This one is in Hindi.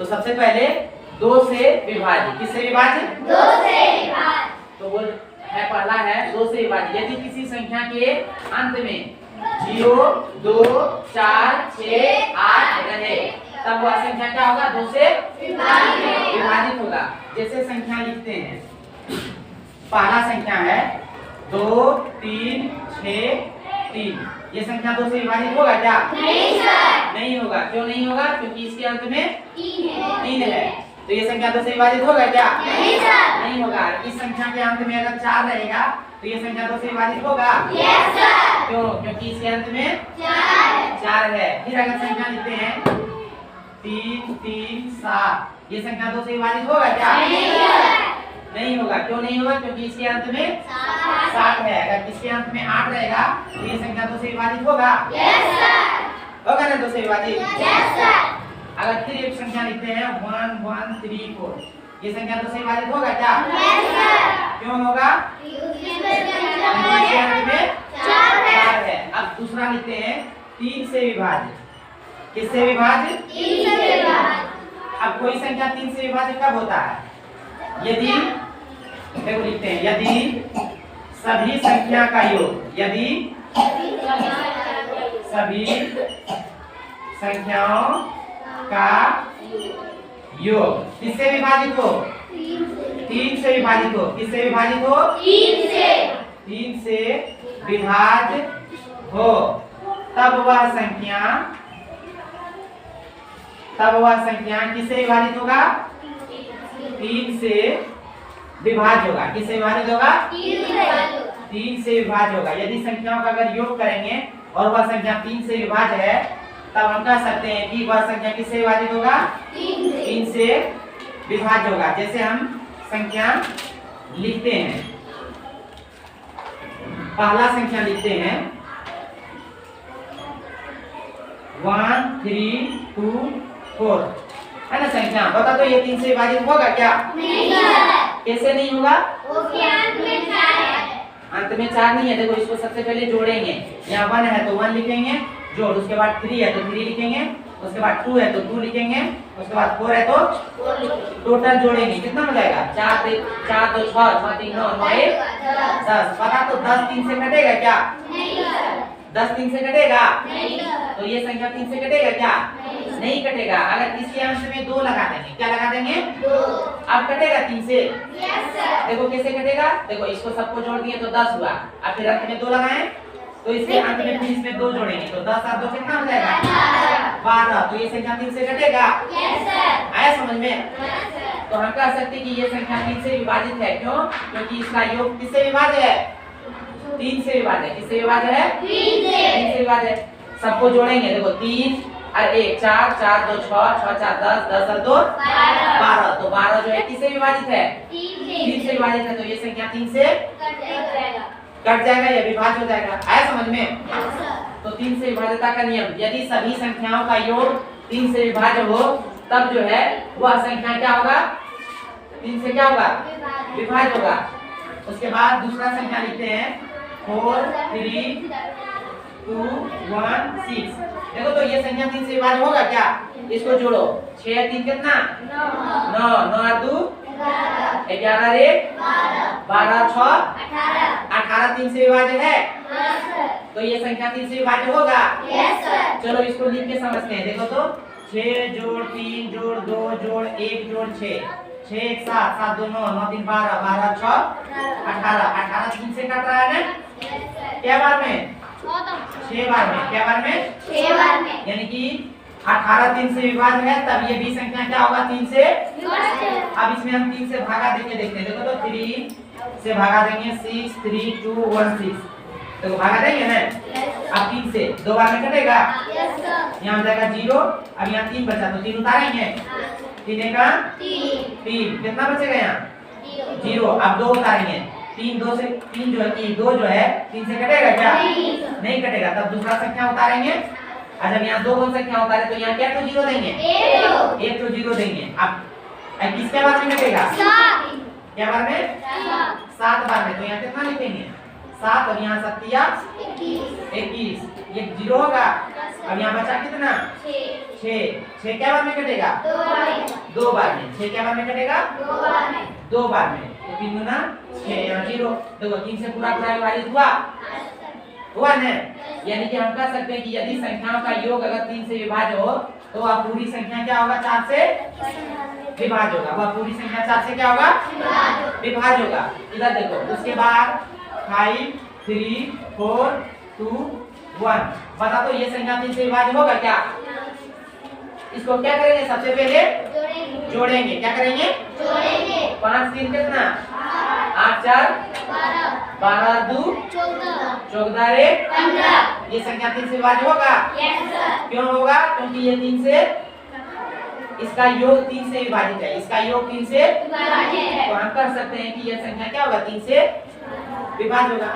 तो सबसे पहले 2 से विभाज्य, किससे विभाज्य? 2 से विभाज्य। तो वो है पहला है 2 से विभाज्य। यदि किसी संख्या के अंत में 0, 2, 4, 6, 8 रहे तब वह संख्या क्या होगा? 2 से विभाजित होगा। जैसे संख्या लिखते हैं, पहला संख्या है 2, 3, 6, 3। ये संख्या 2 से विभाजित होगा क्या? नहीं सर। नहीं होगा। क्यों नहीं होगा? क्योंकि इसके अंत में 3 है। तो ये संख्या 2 से विभाजित होगा क्या? नहीं सर। नहीं होगा। इस संख्या के अंत में अगर 4 रहेगा तो ये संख्या 2 से विभाजित होगा? Yes sir. क्यों? क्योंकि इसके अंत में 4 है। फिर अगर संख्या लिखते हैं 3, 3, 7, ये संख्या 2 से विभाजित होगा क्या? नहीं होगा। क्यों नहीं होगा? क्योंकि इसके अंत में 7 है। अगर इसके अंत में 8 रहेगा तो ये संख्या 2 से विभाजित होगा? Yes sir. होगा ना 2 से विभाजित? Yes sir. अगर फिर एक संख्या लिखते हैं 1, 1, 3, 4, ये संख्या 2 से विभाजित होगा क्या? Yes sir. क्यों होगा? क्योंकि इसके अंत में 4 है। 4 है। अब दूसरा लिखते हैं 3 से विभाजित, किससे विभाजित? 3 से विभाजित। अब कोई संख्या 3 से विभाजित कब होता है? यदि, देखो लिखते हैं, यदि सभी संख्या का योग, यदि सभी संख्याओं का योग किससे विभाजित हो? 3 से विभाजित हो। किससे विभाजित हो? 3 से विभाज्य हो, तब वह संख्या किससे विभाजित होगा? 3 से विभाज्य होगा। किससे विभाजित होगा? 3 से विभाज्य होगा। यदि संख्याओं का अगर योग करेंगे और वह संख्या 3 से विभाज्य है तब हम कह सकते हैं कि वह संख्या किससे विभाजित होगा? 3 से विभाज्य होगा। जैसे हम संख्या लिखते हैं, पहला संख्या लिखते हैं 1, 3, 2, 4, है ना संख्या। बता तो ये 3 से विभाजित होगा क्या? नहीं सर। कैसे नहीं होगा? उसके अंत में 4 है। अंत में 4 नहीं है। देखो इसको सबसे पहले जोड़ेंगे। यहाँ 1 है तो 1 लिखेंगे जोड़, उसके बाद 3 है तो 3 लिखेंगे, उसके बाद 2 है तो 2 लिखेंगे, उसके बाद 4 है तो टोटल जोड़ेंगे। कितना हो जाएगा? 4, 2, 6, 6, 3, 9, 9, 1, 10। पता तो 10 3 से कटेगा क्या? नहीं सर। 10 3 से कटेगा? नहीं सर। तो ये संख्या 3 से कटेगा क्या? नहीं कटेगा। अगर इसके अंश में 2 लगा देंगे, क्या लगा देंगे? 2। अब कटेगा 3 से? Yes sir. देखो कैसे कटेगा। देखो इसको सबको जोड़ दिए तो 10 हुआ। अब फिर अंत में 2 लगाएं तो इसके अंत में फिर इसमें 2 जोड़ेंगे तो 10 और 2 कितना हो जाएगा? 12। तो ये संख्या 3 से कटेगा? Yes sir. आया समझ में? Yes sir. तो हम कह सकते हैं कि ये संख्या 3 से विभाजित है। क्यों? क्योंकि इसका योग किससे विभाज्य है? 3 से विभाज्य है। किससे विभाज्य है? 3 से विभाज्य है। सबको जोड़ेंगे। देखो 3 और 1 4, 4, 2, 6, 6, 4, 10, 10 और 2 12। तो 12 जो है किससे विभाजित है? 3 से विभाजित है। तो ये संख्या 3 से कट जाएगा या विभाज्य हो जाएगा। आया समझ में? तो 3 से विभाज्यता का नियम, यदि सभी संख्याओं का योग 3 से विभाज्य हो तब जो है वह संख्या क्या होगा? 3 से क्या होगा? विभाज्य होगा। उसके बाद दूसरा संख्या लिखते हैं 4, 3, 2, 1, 6। देखो तो ये संख्या 3 से विभाज्य होगा क्या? इसको जोड़ो। 6 3 कितना? 9, 9 और 2 11 और 1 12 6 18 3 से विभाज्य है। तो ये संख्या 3 से विभाज्य होगा। Yes sir. चलो इसको लिख के समझते हैं। देखो तो 6 जोड़ 3 जोड़ 2 जोड़ 1 जोड़ 6, 6 1 7, 7 2 9, 9 3 12, 12 6 18, 18 3 से कट रहा है ना? क्या बार में? 6 बार में। क्या बार में? 6 बार में। यानी कि 18 3 से विभाज्य है तब ये भी संख्या क्या होगा? 3 से। अब इसमें हम 3 से भागा देके देखते हैं। देखो तो 3 से भागा देंगे 6, 3, 2, 1, 6। देखो भागा देंगे ना? अब 3 से 2 बार में कटेगा? यहाँ हो जाएगा 0। अब यहाँ 3 बचा तो 3 उतारेंगे। 3 का 3 कितना बचेगा यहाँ? 0। अब 2 उतारेंगे। 3 2 से 3 जो है 2 जो है 3 से कटेगा क्या? नहीं कटेगा। तब दूसरा संख्या उतारेंगे। और जब यहाँ 2 कौन संख्या उतारे तो यहाँ क्या तो 0 देंगे? 1 तो 0 देंगे। अब किसके बार में कटेगा? क्या बार में? 7 बार में। तो यहाँ कितना लिखेंगे? 7 और यहाँ 7 21। ये 0 होगा। अब यहाँ बचा कितना? 6 क्या बार में कटेगा? 2 बार में। 6 क्या बार में कटेगा? 2 बार में। तो 3 गुना 6, यहाँ 0। देखो 3 से पूरा विभाजित हुआ ना? यानी कि हम कह सकते हैं कि यदि संख्याओं का योग अगर 3 से विभाज्य हो तो वह पूरी संख्या क्या होगा? 4 से विभाज्य होगा। वह पूरी संख्या 4 से क्या होगा? विभाज्य होगा। इधर देखो, उसके बाद 5 3 4 2 1। बता तो ये संख्या 3 से विभाज्य होगा क्या? इसको क्या करेंगे? सबसे पहले जोड़ेंगे। क्या करेंगे? 5 3 कितना? 8 4 12 2 14 रे 15। ये संख्या 3 से विभाज्य होगा? क्यों होगा? क्योंकि ये 3 से, इसका योग 3 से विभाजित है। इसका योग 3 से, तो हम कह सकते हैं कि यह संख्या क्या होगा? 3 से विभाज्य होगा।